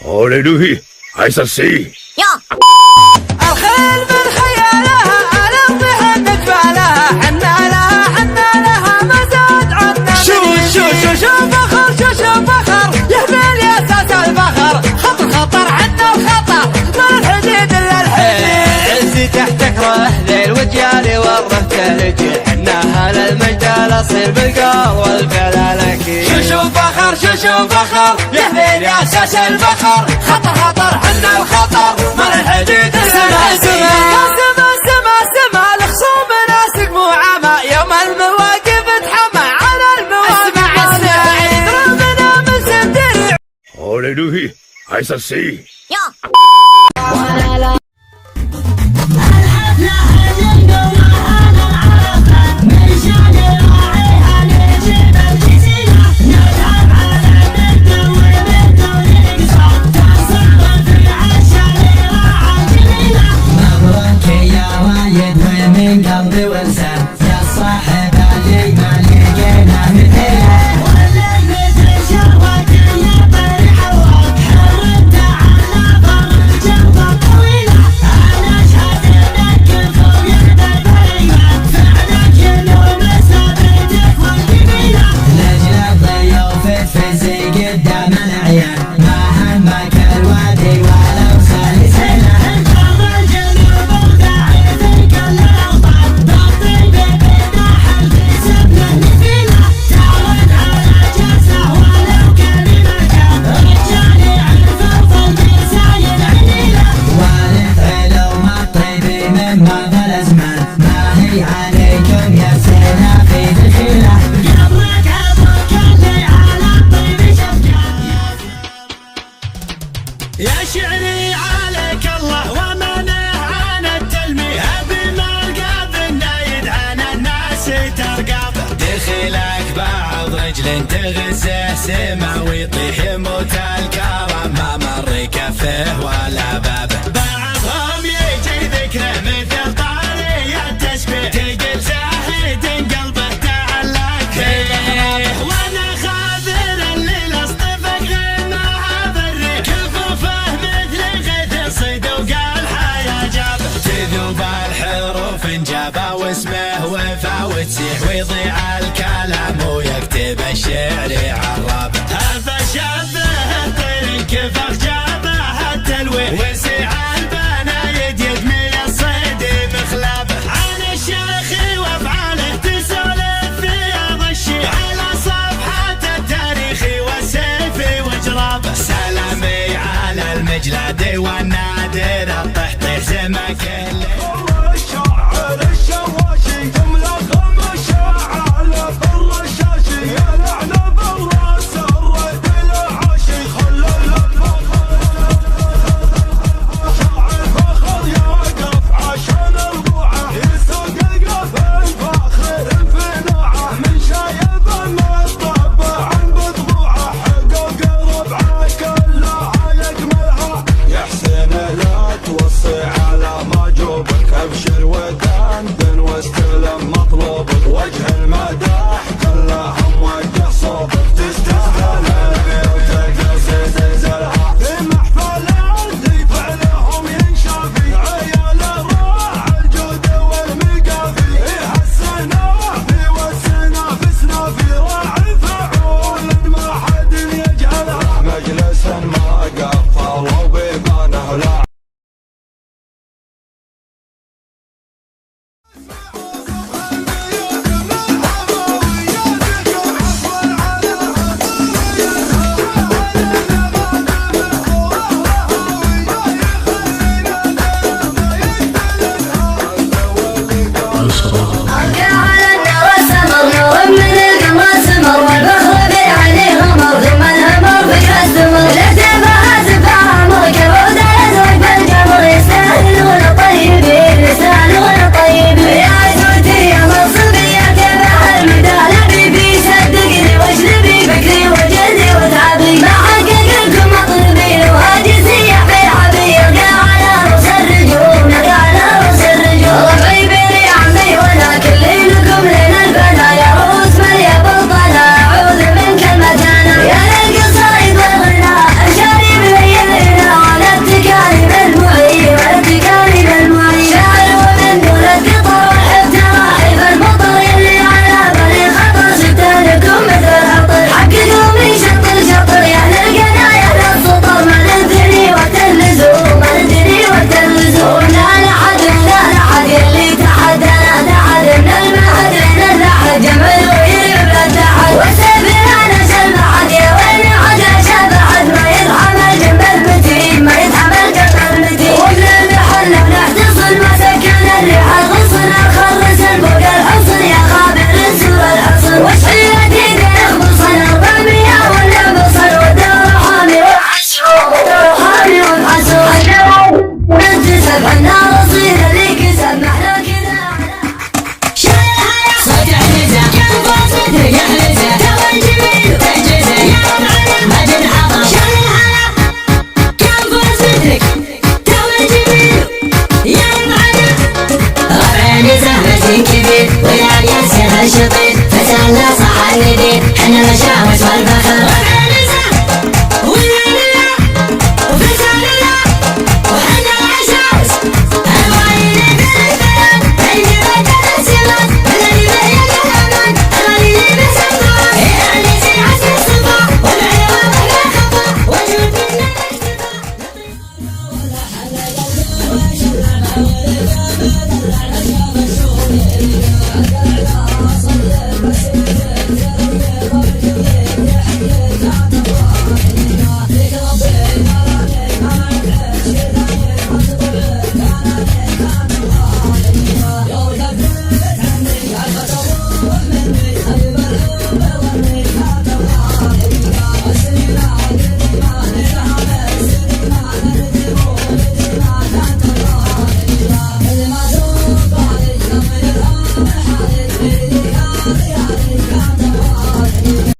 Hallelujah! I shall see. يا الخيل من خيالها ألم بها نجبالها حنا لها مزاد عنا شو فخر يهبل يا اساس الفخر خطر عنا الخطر ما الحديد الا الحديد عزي تحتك رهذي الوجيال ورثته لجيل حنا اهل المجد الاصيل بالقول والفعل الاكيد شو فخر يهبل يا اساس الفخر خطر عنا الخطر ما الحديد الا سما الخصوم ناسك مو عما يوم المواقف تحمى على المواقف السعيد ربنا من سندري Hallelujah! I shall see. يا يا شعري عليك الله ومنه عن التلميح بما القاب النايد عن الناس ترقب دخلك بعض رجل تغزه سما ويطيح يموت الكرم ما مر كفه ولا بابه بعضهم يجي ذكره مثل طاري التسبيح تقل زاهد قلبه تعلق فيه وانا خاذل الليل اصطفق غناها بالريح كفوفه مثل غيث صيد وقال حيا جاب تذوب الحروف انجابه واسمه وفا وتسيح ويضيع الكلام ويكتب الشعر عرابه فشبه الطير انكفخ جابه التلويح وسع البنايد يدمي الصيد بخلابه عن الشيخ وافعاله تسولف فيها ضشي على صفحات التاريخ والسيف وجرابه سلامي على المجلد والنادر الطحطيح زمك الليل الشاعر الشواشي تملخ مشاعل بالرشاشي يلعن بالراس الرد العاشي خلى شاعر فخر يقف عشان ربوعه يسوق القفل فاخر انفناعه من شايب المطبع بضبوعه حقوق ربعه كلها يكملها يا حسين لا توصي على ما جوب يا